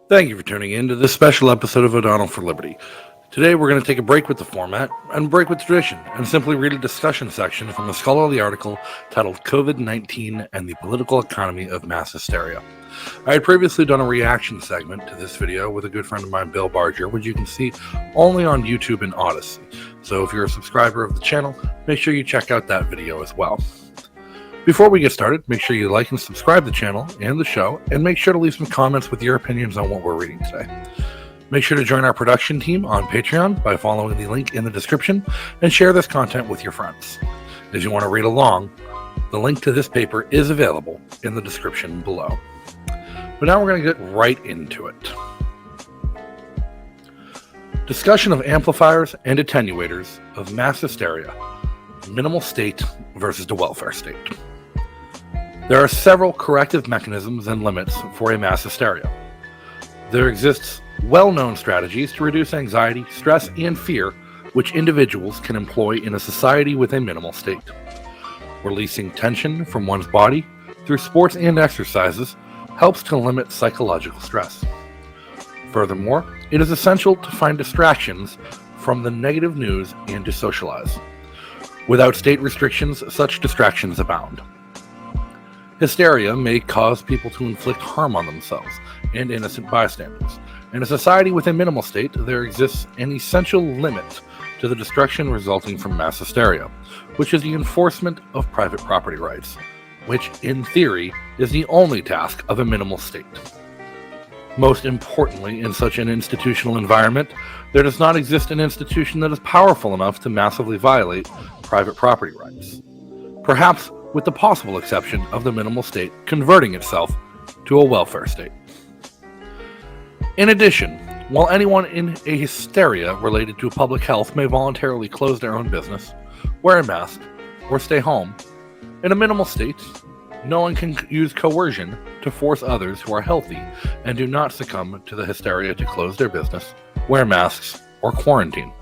Thank you for tuning in to this special episode of O'Donnell for Liberty. Today we're going to take a break with the format and break with tradition and simply read a discussion section from a scholarly article titled COVID-19 and the Political Economy of Mass Hysteria. I had previously done a reaction segment to this video with a good friend of mine, Bill Barger, which you can see only on YouTube and Odyssey. So if you're a subscriber of the channel, make sure you check out that video as well. Before we get started, make sure you like and subscribe to the channel and the show, and make sure to leave some comments with your opinions on what we're reading today. Make sure to join our production team on Patreon by following the link in the description and share this content with your friends. If you want to read along, the link to this paper is available in the description below. But now we're going to get right into it. Discussion of amplifiers and attenuators of mass hysteria, minimal state versus the welfare state. There are several corrective mechanisms and limits for a mass hysteria. There exists well-known strategies to reduce anxiety, stress, and fear which individuals can employ in a society with a minimal state. Releasing tension from one's body through sports and exercises helps to limit psychological stress. Furthermore, it is essential to find distractions from the negative news and to socialize. Without state restrictions, such distractions abound. Hysteria may cause people to inflict harm on themselves and innocent bystanders. In a society with a minimal state, there exists an essential limit to the destruction resulting from mass hysteria, which is the enforcement of private property rights, which, in theory, is the only task of a minimal state. Most importantly, in such an institutional environment, there does not exist an institution that is powerful enough to massively violate private property rights, perhaps with the possible exception of the minimal state converting itself to a welfare state. In addition, while anyone in a hysteria related to public health may voluntarily close their own business, wear a mask, or stay home, in a minimal state, no one can use coercion to force others who are healthy and do not succumb to the hysteria to close their business, wear masks, or quarantine.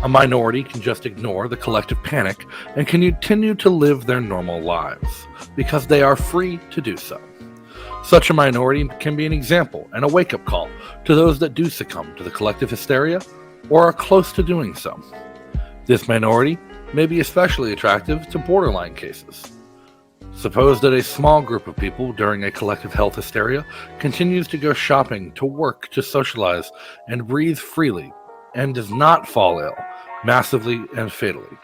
A minority can just ignore the collective panic and can continue to live their normal lives because they are free to do so. Such a minority can be an example and a wake-up call to those that do succumb to the collective hysteria or are close to doing so. This minority may be especially attractive to borderline cases. Suppose that a small group of people during a collective health hysteria continues to go shopping, to work, to socialize, and breathe freely, and does not fall ill, massively and fatally.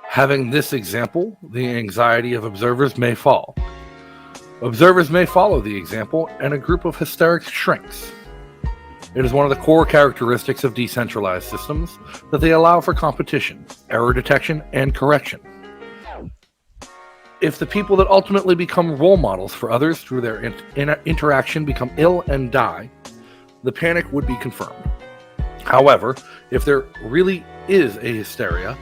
Having this example, the anxiety of observers may fall. Observers may follow the example, and a group of hysterics shrinks. It is one of the core characteristics of decentralized systems that they allow for competition, error detection, and correction. If the people that ultimately become role models for others through their interaction become ill and die, the panic would be confirmed. However, if there really is a hysteria,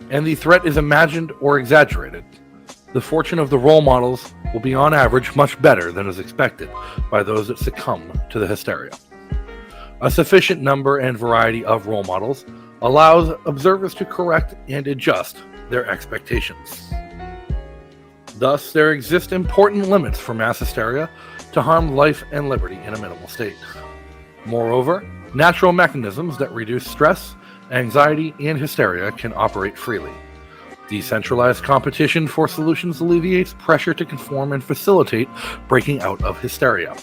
and the threat is imagined or exaggerated, the fortune of the role models will be on average much better than is expected by those that succumb to the hysteria. A sufficient number and variety of role models allows observers to correct and adjust their expectations. Thus, there exist important limits for mass hysteria to harm life and liberty in a minimal state. Moreover, natural mechanisms that reduce stress, anxiety, and hysteria can operate freely. Decentralized competition for solutions alleviates pressure to conform and facilitate breaking out of hysteria.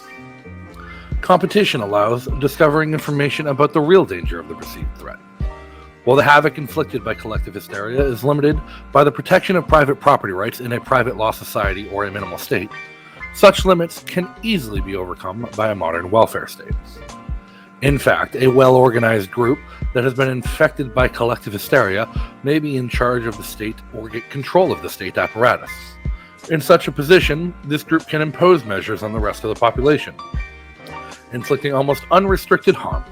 Competition allows discovering information about the real danger of the perceived threat. While the havoc inflicted by collective hysteria is limited by the protection of private property rights in a private law society or a minimal state, such limits can easily be overcome by a modern welfare state. In fact, a well-organized group that has been infected by collective hysteria may be in charge of the state or get control of the state apparatus. In such a position, this group can impose measures on the rest of the population, inflicting almost unrestricted harm.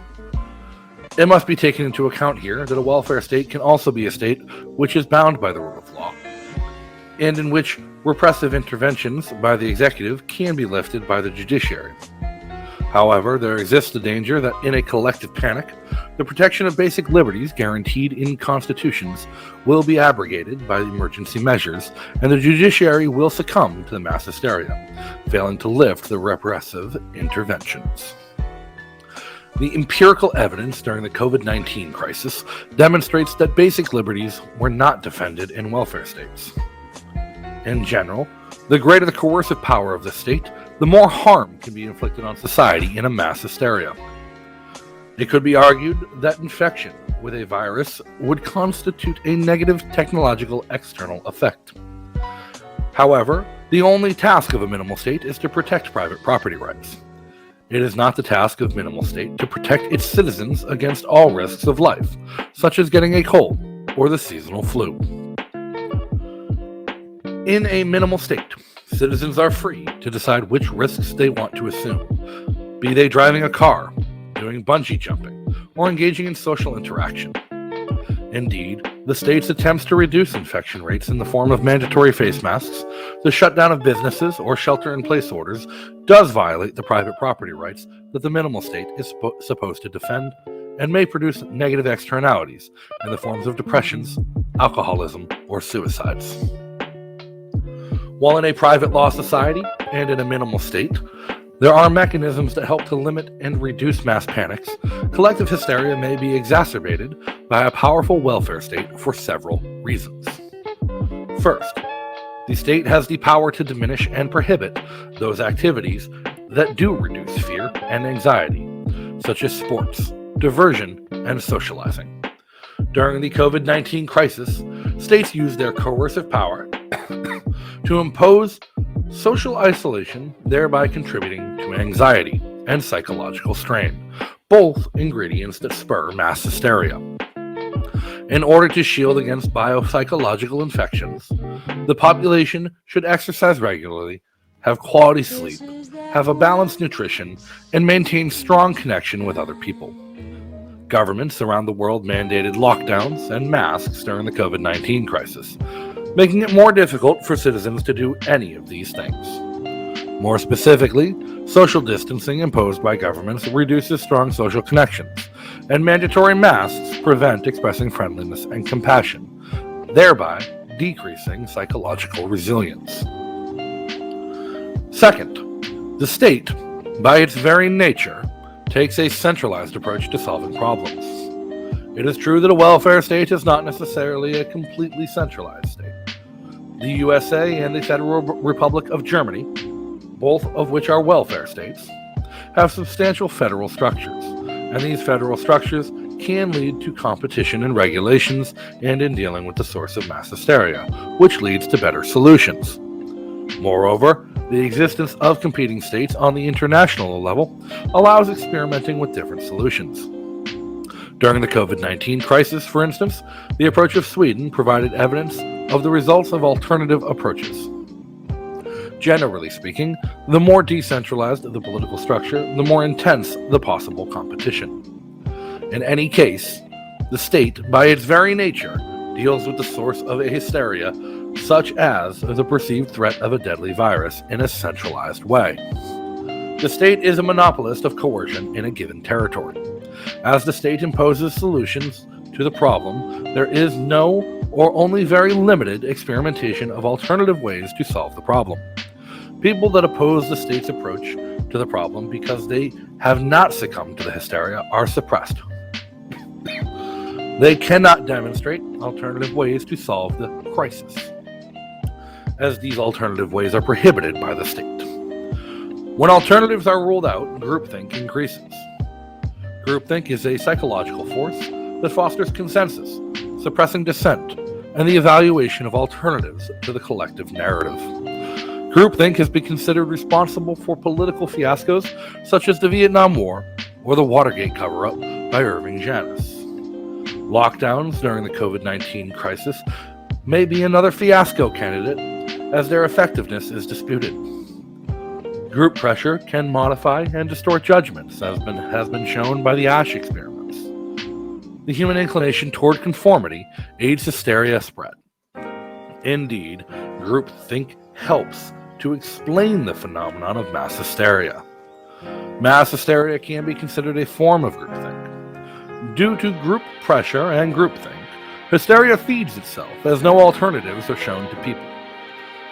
It must be taken into account here that a welfare state can also be a state which is bound by the rule of law, and in which repressive interventions by the executive can be lifted by the judiciary. However, there exists the danger that in a collective panic, the protection of basic liberties guaranteed in constitutions will be abrogated by emergency measures, and the judiciary will succumb to the mass hysteria, failing to lift the repressive interventions. The empirical evidence during the COVID-19 crisis demonstrates that basic liberties were not defended in welfare states. In general, the greater the coercive power of the state, the more harm can be inflicted on society in a mass hysteria. It could be argued that infection with a virus would constitute a negative technological external effect. However, the only task of a minimal state is to protect private property rights. It is not the task of minimal state to protect its citizens against all risks of life, such as getting a cold or the seasonal flu. In a minimal state, citizens are free to decide which risks they want to assume, be they driving a car, doing bungee jumping, or engaging in social interaction. Indeed, the state's attempts to reduce infection rates in the form of mandatory face masks, the shutdown of businesses, or shelter-in-place orders does violate the private property rights that the minimal state is supposed to defend and may produce negative externalities in the forms of depressions, alcoholism, or suicides. While in a private law society and in a minimal state, there are mechanisms that help to limit and reduce mass panics. Collective hysteria may be exacerbated by a powerful welfare state for several reasons. First, the state has the power to diminish and prohibit those activities that do reduce fear and anxiety, such as sports, diversion, and socializing. During the COVID-19 crisis, states used their coercive power to impose social isolation, thereby contributing to anxiety and psychological strain, both ingredients that spur mass hysteria. In order to shield against biopsychological infections, the population should exercise regularly, have quality sleep, have a balanced nutrition, and maintain strong connection with other people. Governments around the world mandated lockdowns and masks during the COVID-19 crisis, making it more difficult for citizens to do any of these things. More specifically, social distancing imposed by governments reduces strong social connections, and mandatory masks prevent expressing friendliness and compassion, thereby decreasing psychological resilience. Second, the state, by its very nature, takes a centralized approach to solving problems. It is true that a welfare state is not necessarily a completely centralized state. The USA and the Federal Republic of Germany, both of which are welfare states, have substantial federal structures, and these federal structures can lead to competition and regulations and in dealing with the source of mass hysteria, which leads to better solutions. Moreover, the existence of competing states on the international level allows experimenting with different solutions. During the COVID-19 crisis, for instance, the approach of Sweden provided evidence of the results of alternative approaches. Generally speaking, the more decentralized the political structure, the more intense the possible competition. In any case, the state, by its very nature, deals with the source of a hysteria, such as the perceived threat of a deadly virus, in a centralized way. The state is a monopolist of coercion in a given territory. As the state imposes solutions to the problem, there is no or only very limited experimentation of alternative ways to solve the problem. People that oppose the state's approach to the problem because they have not succumbed to the hysteria are suppressed. They cannot demonstrate alternative ways to solve the crisis, as these alternative ways are prohibited by the state. When alternatives are ruled out, groupthink increases. Groupthink is a psychological force that fosters consensus, suppressing dissent, and the evaluation of alternatives to the collective narrative. Groupthink has been considered responsible for political fiascos such as the Vietnam War or the Watergate cover-up by Irving Janis. Lockdowns during the COVID-19 crisis may be another fiasco candidate, as their effectiveness is disputed. Group pressure can modify and distort judgments, as has been shown by the Ash experiments. The human inclination toward conformity aids hysteria spread. Indeed, groupthink helps to explain the phenomenon of mass hysteria. Mass hysteria can be considered a form of groupthink. Due to group pressure and groupthink, hysteria feeds itself as no alternatives are shown to people.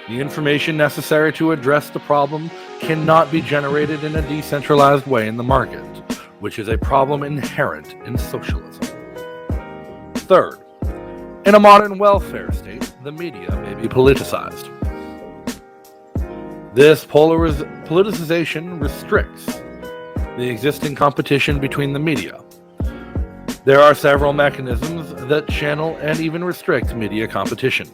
The information necessary to address the problem cannot be generated in a decentralized way in the market, which is a problem inherent in socialism. Third, in a modern welfare state, the media may be politicized. This politicization restricts the existing competition between the media. There are several mechanisms that channel and even restrict media competition.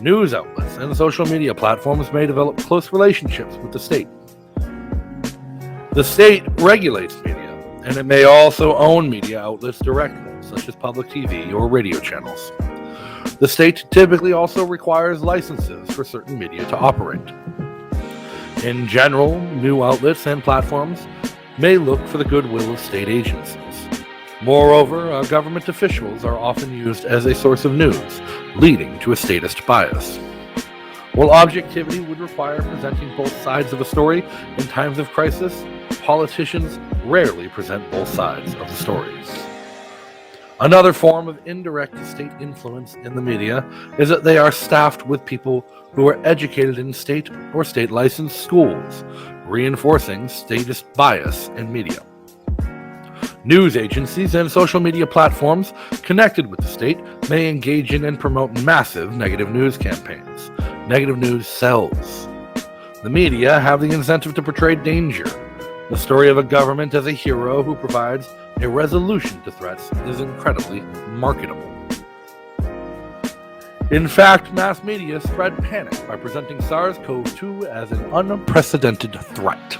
News outlets and social media platforms may develop close relationships with the state. The state regulates media, and it may also own media outlets directly, such as public TV or radio channels. The state typically also requires licenses for certain media to operate. In general, new outlets and platforms may look for the goodwill of state agencies. Moreover, government officials are often used as a source of news, leading to a statist bias. While objectivity would require presenting both sides of a story in times of crisis, politicians rarely present both sides of the stories. Another form of indirect state influence in the media is that they are staffed with people who are educated in state or state-licensed schools, reinforcing statist bias in media. News agencies and social media platforms connected with the state may engage in and promote massive negative news campaigns. Negative news sells. The media have the incentive to portray danger. The story of a government as a hero who provides a resolution to threats is incredibly marketable. In fact, mass media spread panic by presenting SARS-CoV-2 as an unprecedented threat.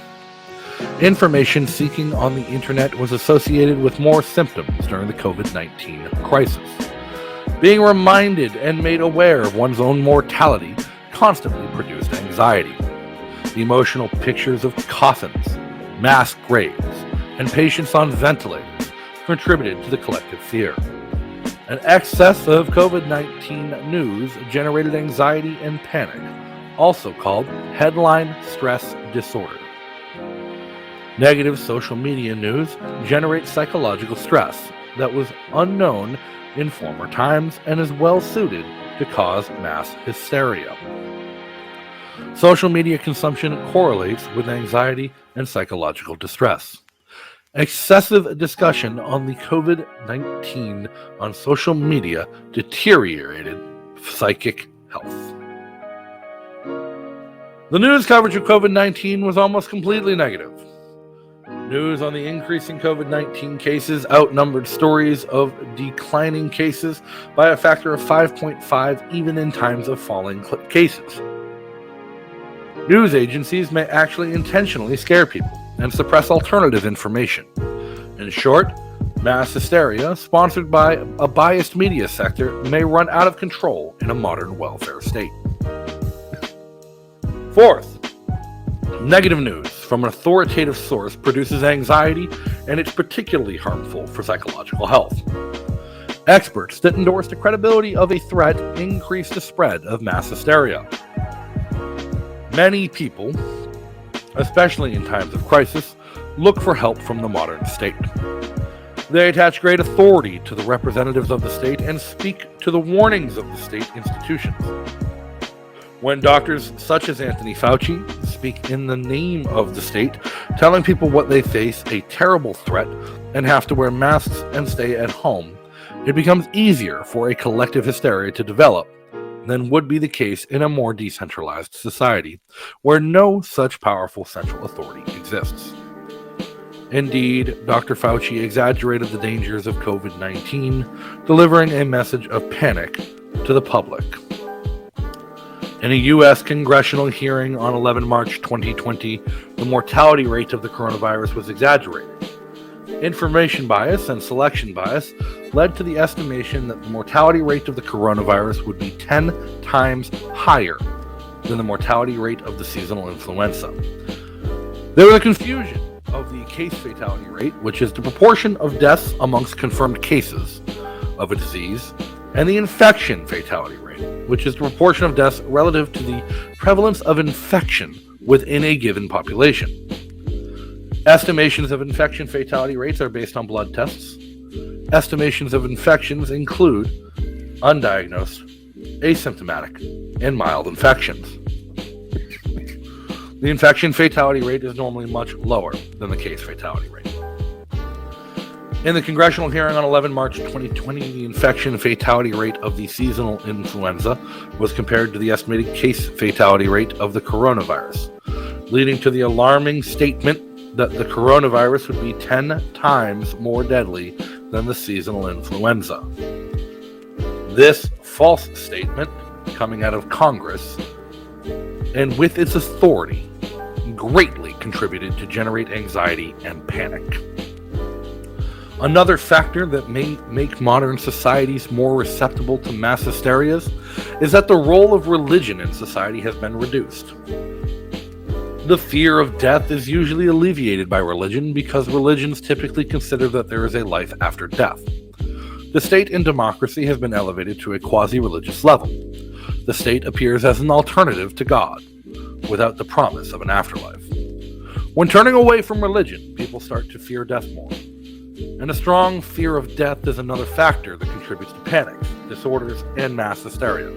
Information seeking on the internet was associated with more symptoms during the COVID-19 crisis. Being reminded and made aware of one's own mortality constantly produced anxiety. The emotional pictures of coffins, mass graves, and patients on ventilators contributed to the collective fear. An excess of COVID-19 news generated anxiety and panic, also called headline stress disorder. Negative social media news generates psychological stress that was unknown in former times and is well suited to cause mass hysteria. Social media consumption correlates with anxiety and psychological distress. Excessive discussion on the COVID-19 on social media deteriorated psychic health. The news coverage of COVID-19 was almost completely negative. News on the increasing COVID-19 cases outnumbered stories of declining cases by a factor of 5.5 even in times of falling cases. News agencies may actually intentionally scare people and suppress alternative information. In short, mass hysteria, sponsored by a biased media sector, may run out of control in a modern welfare state. Fourth, negative news from an authoritative source produces anxiety, and it's particularly harmful for psychological health. Experts that endorse the credibility of a threat increase the spread of mass hysteria. Many people, especially in times of crisis, look for help from the modern state. They attach great authority to the representatives of the state and speak to the warnings of the state institutions. When doctors such as Anthony Fauci speak in the name of the state, telling people what they face a terrible threat and have to wear masks and stay at home, it becomes easier for a collective hysteria to develop than would be the case in a more decentralized society, where no such powerful central authority exists. Indeed, Dr. Fauci exaggerated the dangers of COVID-19, delivering a message of panic to the public. In a U.S. congressional hearing on 11 March 2020, the mortality rate of the coronavirus was exaggerated. Information bias and selection bias led to the estimation that the mortality rate of the coronavirus would be 10 times higher than the mortality rate of the seasonal influenza. There was a confusion of the case fatality rate, which is the proportion of deaths amongst confirmed cases of a disease, and the infection fatality rate, which is the proportion of deaths relative to the prevalence of infection within a given population. Estimations of infection fatality rates are based on blood tests. Estimations of infections include undiagnosed, asymptomatic, and mild infections. The infection fatality rate is normally much lower than the case fatality rate. In the congressional hearing on 11 March 2020, the infection fatality rate of the seasonal influenza was compared to the estimated case fatality rate of the coronavirus, leading to the alarming statement that the coronavirus would be 10 times more deadly than the seasonal influenza. This false statement, coming out of Congress, and with its authority, greatly contributed to generate anxiety and panic. Another factor that may make modern societies more susceptible to mass hysterias is that the role of religion in society has been reduced. The fear of death is usually alleviated by religion because religions typically consider that there is a life after death. The state in democracy has been elevated to a quasi-religious level. The state appears as an alternative to God, without the promise of an afterlife. When turning away from religion, people start to fear death more. And a strong fear of death is another factor that contributes to panic, disorders, and mass hysteria.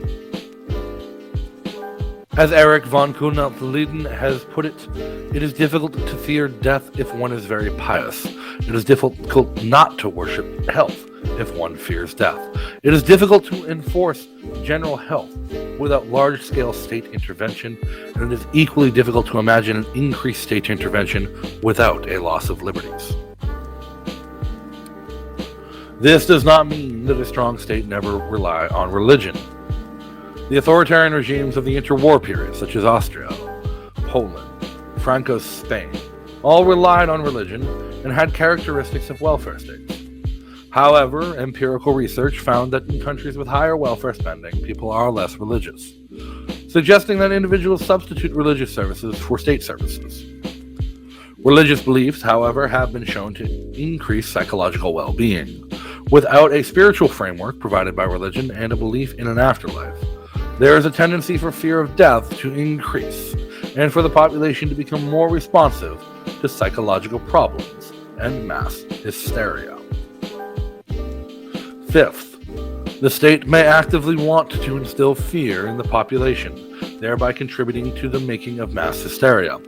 As Eric von Kuhnert-Lieden has put it, it is difficult to fear death if one is very pious. It is difficult not to worship health if one fears death. It is difficult to enforce general health without large-scale state intervention, and it is equally difficult to imagine an increased state intervention without a loss of liberties. This does not mean that a strong state never rely on religion. The authoritarian regimes of the interwar period, such as Austria, Poland, Franco's Spain, all relied on religion and had characteristics of welfare states. However, empirical research found that in countries with higher welfare spending, people are less religious, suggesting that individuals substitute religious services for state services. Religious beliefs, however, have been shown to increase psychological well-being. Without a spiritual framework provided by religion and a belief in an afterlife, there is a tendency for fear of death to increase, and for the population to become more responsive to psychological problems and mass hysteria. Fifth, the state may actively want to instill fear in the population, thereby contributing to the making of mass hysteria.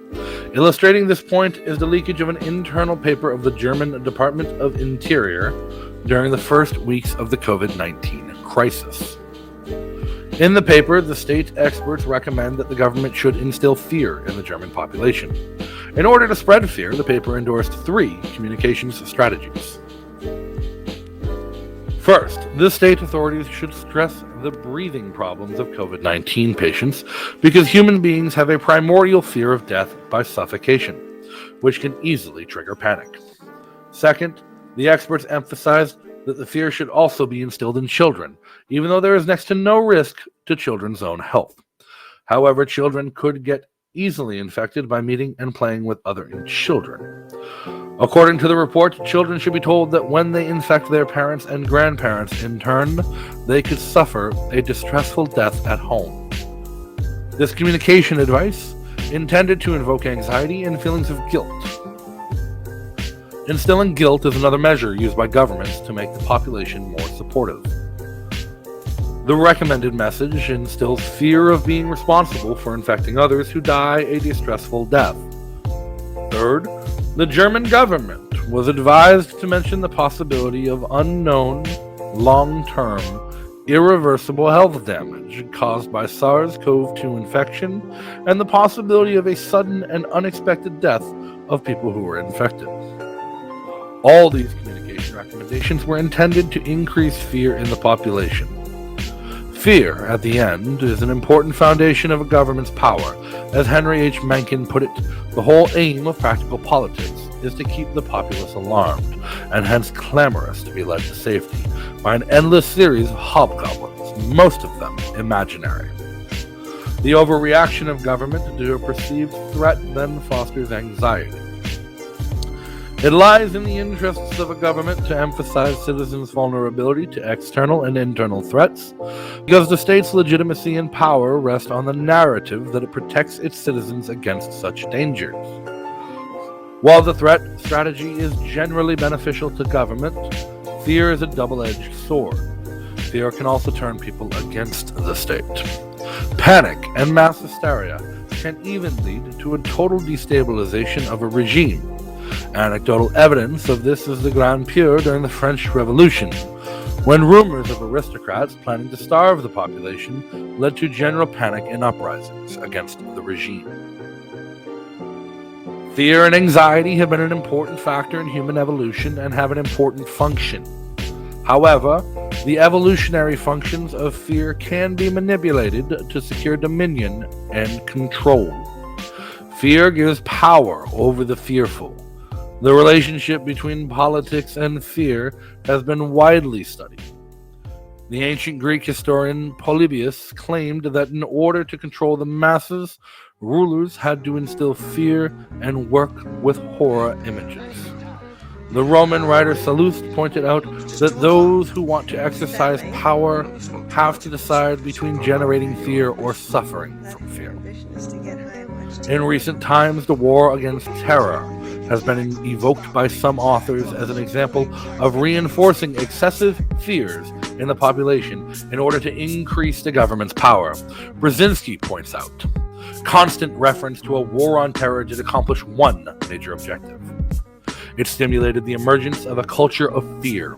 Illustrating this point is the leakage of an internal paper of the German Department of Interior during the first weeks of the COVID-19 crisis. In the paper, the state experts recommend that the government should instill fear in the German population. In order to spread fear, the paper endorsed 3 communications strategies. First, the state authorities should stress the breathing problems of COVID-19 patients because human beings have a primordial fear of death by suffocation, which can easily trigger panic. Second, the experts emphasized that the fear should also be instilled in children, even though there is next to no risk to children's own health. However, children could get easily infected by meeting and playing with other children. According to the report, children should be told that when they infect their parents and grandparents in turn, they could suffer a distressful death at home. This communication advice intended to invoke anxiety and feelings of guilt. Instilling guilt is another measure used by governments to make the population more supportive. The recommended message instills fear of being responsible for infecting others who die a distressful death. Third, the German government was advised to mention the possibility of unknown, long-term, irreversible health damage caused by SARS-CoV-2 infection and the possibility of a sudden and unexpected death of people who were infected. All these communication recommendations were intended to increase fear in the population. Fear, at the end, is an important foundation of a government's power. As Henry H. Mencken put it, the whole aim of practical politics is to keep the populace alarmed, and hence clamorous to be led to safety, by an endless series of hobgoblins, most of them imaginary. The overreaction of government to a perceived threat then fosters anxiety. It lies in the interests of a government to emphasize citizens' vulnerability to external and internal threats, because the state's legitimacy and power rest on the narrative that it protects its citizens against such dangers. While the threat strategy is generally beneficial to government, fear is a double-edged sword. Fear can also turn people against the state. Panic and mass hysteria can even lead to a total destabilization of a regime. Anecdotal evidence of this is the Grand Pure during the French Revolution, when rumors of aristocrats planning to starve the population led to general panic and uprisings against the regime. Fear and anxiety have been an important factor in human evolution and have an important function. However, the evolutionary functions of fear can be manipulated to secure dominion and control. Fear gives power over the fearful. The relationship between politics and fear has been widely studied. The ancient Greek historian Polybius claimed that in order to control the masses, rulers had to instill fear and work with horror images. The Roman writer Sallust pointed out that those who want to exercise power have to decide between generating fear or suffering from fear. In recent times, the war against terror has been evoked by some authors as an example of reinforcing excessive fears in the population in order to increase the government's power. Brzezinski points out, constant reference to a war on terror did accomplish one major objective. It stimulated the emergence of a culture of fear.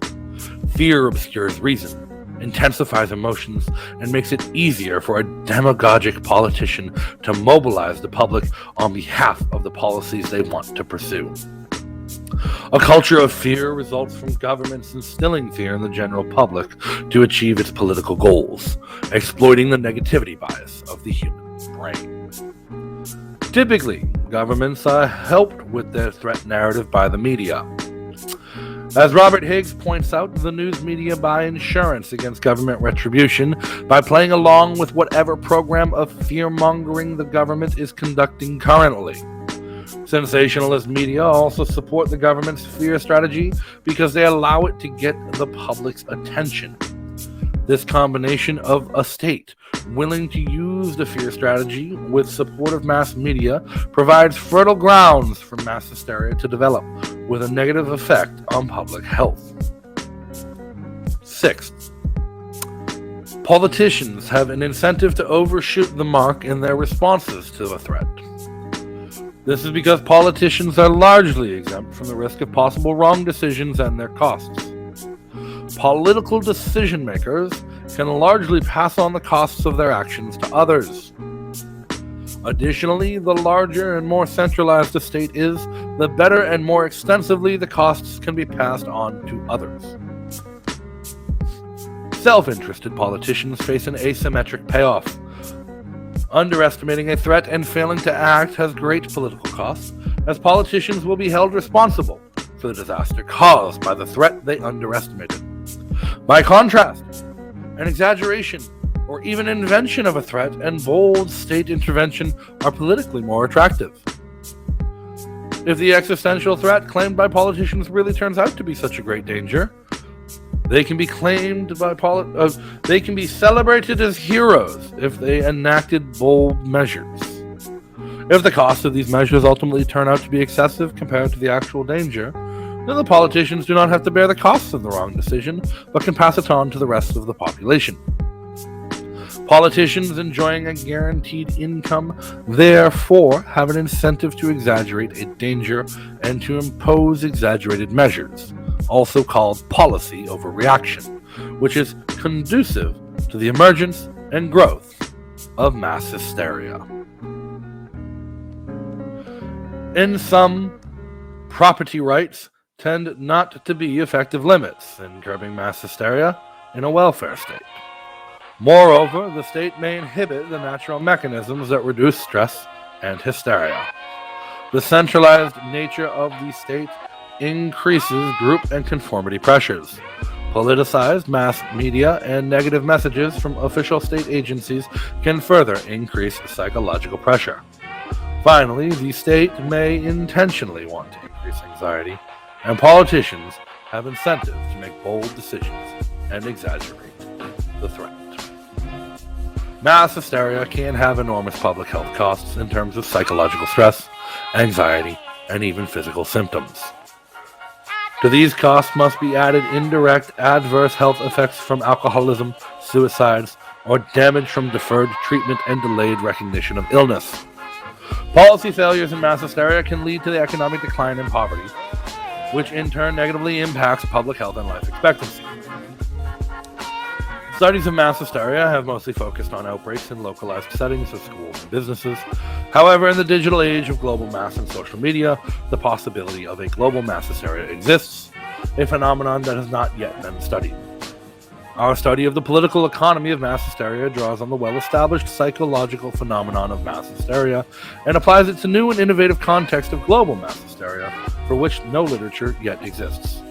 Fear obscures reason, intensifies emotions, and makes it easier for a demagogic politician to mobilize the public on behalf of the policies they want to pursue. A culture of fear results from governments instilling fear in the general public to achieve its political goals, exploiting the negativity bias of the human brain. Typically, governments are helped with their threat narrative by the media. As Robert Higgs points out, the news media buy insurance against government retribution by playing along with whatever program of fear-mongering the government is conducting currently. Sensationalist media also support the government's fear strategy because they allow it to get the public's attention. This combination of a state willing to use the fear strategy with support of mass media provides fertile grounds for mass hysteria to develop, with a negative effect on public health. Sixth, politicians have an incentive to overshoot the mark in their responses to a threat. This is because politicians are largely exempt from the risk of possible wrong decisions and their costs. Political decision makers can largely pass on the costs of their actions to others. Additionally, the larger and more centralized a state is, the better and more extensively the costs can be passed on to others. Self-interested politicians face an asymmetric payoff. Underestimating a threat and failing to act has great political costs, as politicians will be held responsible for the disaster caused by the threat they underestimated. By contrast, an exaggeration or even invention of a threat and bold state intervention are politically more attractive. If the existential threat claimed by politicians really turns out to be such a great danger, they can be they can be celebrated as heroes if they enacted bold measures. If the cost of these measures ultimately turn out to be excessive compared to the actual danger, then the politicians do not have to bear the costs of the wrong decision, but can pass it on to the rest of the population. Politicians enjoying a guaranteed income, therefore, have an incentive to exaggerate a danger and to impose exaggerated measures, also called policy overreaction, which is conducive to the emergence and growth of mass hysteria. In sum, property rights tend not to be effective limits in curbing mass hysteria in a welfare state. Moreover, the state may inhibit the natural mechanisms that reduce stress and hysteria. The centralized nature of the state increases group and conformity pressures. Politicized mass media and negative messages from official state agencies can further increase psychological pressure. Finally, the state may intentionally want to increase anxiety, and politicians have incentives to make bold decisions and exaggerate the threat. Mass hysteria can have enormous public health costs in terms of psychological stress, anxiety, and even physical symptoms. To these costs must be added indirect adverse health effects from alcoholism, suicides, or damage from deferred treatment and delayed recognition of illness. Policy failures in mass hysteria can lead to the economic decline and poverty, which in turn negatively impacts public health and life expectancy. Studies of mass hysteria have mostly focused on outbreaks in localized settings of schools and businesses. However, in the digital age of global mass and social media, the possibility of a global mass hysteria exists, a phenomenon that has not yet been studied. Our study of the political economy of mass hysteria draws on the well-established psychological phenomenon of mass hysteria and applies it to new and innovative context of global mass hysteria, for which no literature yet exists.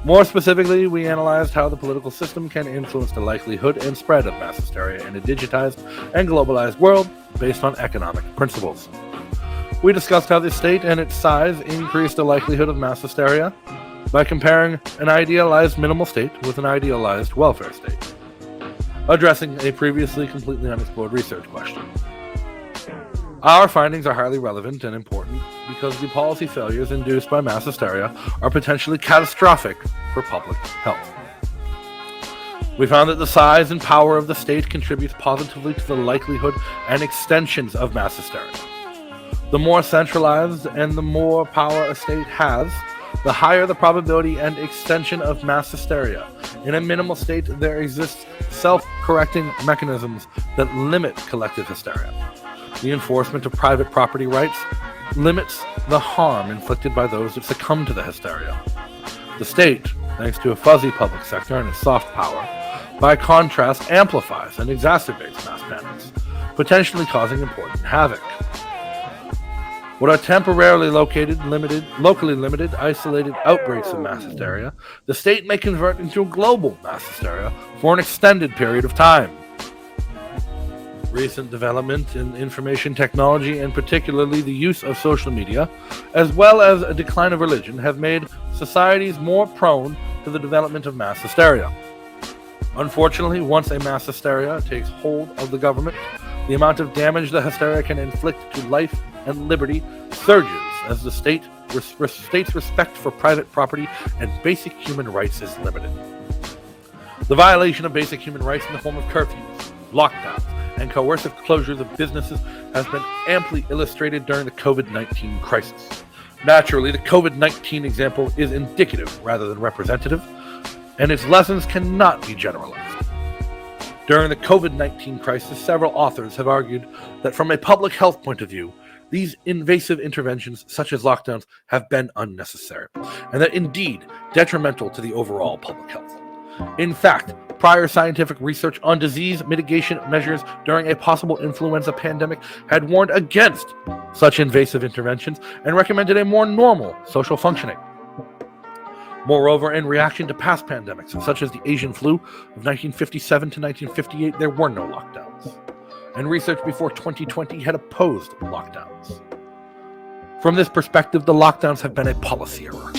More specifically, we analyzed how the political system can influence the likelihood and spread of mass hysteria in a digitized and globalized world based on economic principles. We discussed how the state and its size increase the likelihood of mass hysteria by comparing an idealized minimal state with an idealized welfare state, addressing a previously completely unexplored research question. Our findings are highly relevant and important because the policy failures induced by mass hysteria are potentially catastrophic for public health. We found that the size and power of the state contributes positively to the likelihood and extensions of mass hysteria. The more centralized and the more power a state has, the higher the probability and extension of mass hysteria. In a minimal state, there exists self-correcting mechanisms that limit collective hysteria. The enforcement of private property rights limits the harm inflicted by those that succumb to the hysteria. The state, thanks to a fuzzy public sector and its soft power, by contrast amplifies and exacerbates mass panics, potentially causing important havoc. What are temporarily locally limited, isolated outbreaks of mass hysteria, the state may convert into a global mass hysteria for an extended period of time. Recent development in information technology, and particularly the use of social media, as well as a decline of religion, have made societies more prone to the development of mass hysteria. Unfortunately, once a mass hysteria takes hold of the government, the amount of damage the hysteria can inflict to life and liberty surges as the state's respect for private property and basic human rights is limited. The violation of basic human rights in the form of curfews, lockdowns, and coercive closures of businesses has been amply illustrated during the COVID-19 crisis. Naturally, the COVID-19 example is indicative rather than representative, and its lessons cannot be generalized. During the COVID-19 crisis, several authors have argued that from a public health point of view, these invasive interventions, such as lockdowns, have been unnecessary, and that indeed detrimental to the overall public health. In fact, prior scientific research on disease mitigation measures during a possible influenza pandemic had warned against such invasive interventions and recommended a more normal social functioning. Moreover, in reaction to past pandemics, such as the Asian flu of 1957 to 1958, there were no lockdowns, and research before 2020 had opposed lockdowns. From this perspective, the lockdowns have been a policy error.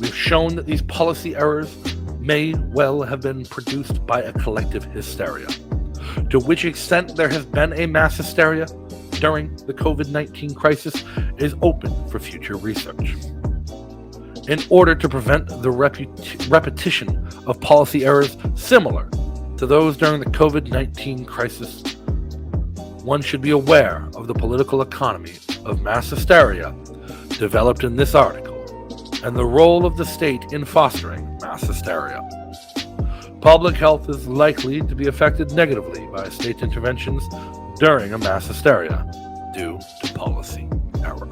We've shown that these policy errors may well have been produced by a collective hysteria. To which extent there has been a mass hysteria during the COVID-19 crisis is open for future research. In order to prevent the repetition of policy errors similar to those during the COVID-19 crisis, one should be aware of the political economy of mass hysteria developed in this article and the role of the state in fostering mass hysteria. Public health is likely to be affected negatively by state interventions during a mass hysteria due to policy error.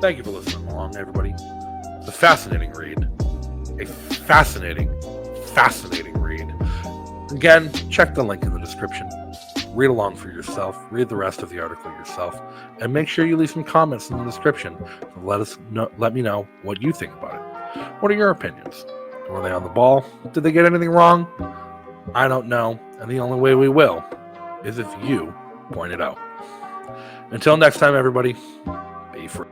Thank you for listening along, everybody. It's a fascinating read. A fascinating read. Again, check the link in the description. Read along for yourself. Read the rest of the article yourself. And make sure you leave some comments in the description to let me know what you think about it. What are your opinions? Were they on the ball? Did they get anything wrong? I don't know. And the only way we will is if you point it out. Until next time, everybody, be free.